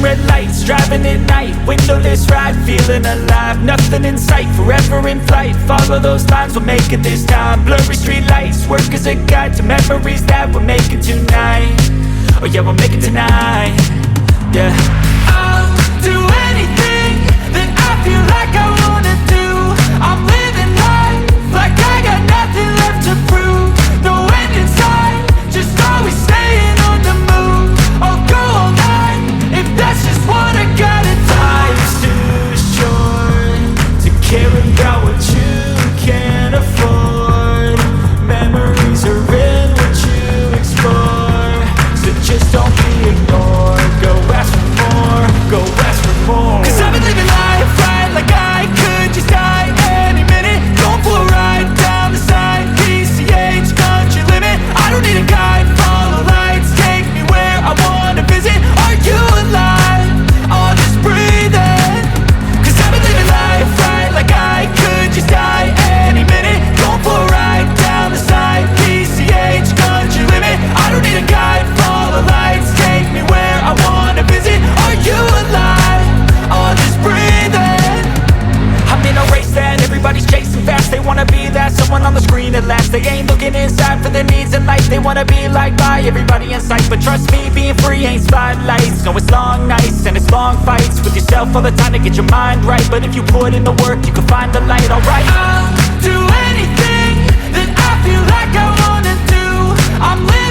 flashing red lights, driving at night, windowless ride, feeling alive, nothing in sight, forever in flight, follow those lines, we'll make it this time, blurry street lights, work as a guide to memories that we're making tonight, oh yeah, we'll make it tonight, yeah. I'll do anything that I feel like I wanna do, I'm living life like I got nothing left to prove, no end in sight, just always staying on the move, I'll go all night, if that's just what I gotta do. Life's too short to care about what you can't afford, memories are in what you explore, so just don't be ignored, go ask for more, go ask for more. Cause I've been living life right like I could just die any minute, going for a ride down the side, PCH country limit, I don't need a guide, follow lights, take me where I wanna visit, are you alive? I'll just breathe in, cause I've been living life right like I could just die any minute, going for a ride down the side, PCH country limit, I don't need a guide, follow lights, take me where I wanna visit, are you alive? I'll just breathe in. I'm in a race that everybody's chasing fast, they wanna be that someone on the screen at last, they ain't looking inside for their needs in life, they wanna be liked by everybody in sight, but trust me, being free ain't spotlights, no it's long nights and it's long fights with yourself all the time to get your mind right, but if you put in the work you can find the light, alright. I'll do anything that I feel like I wanna do, I'm living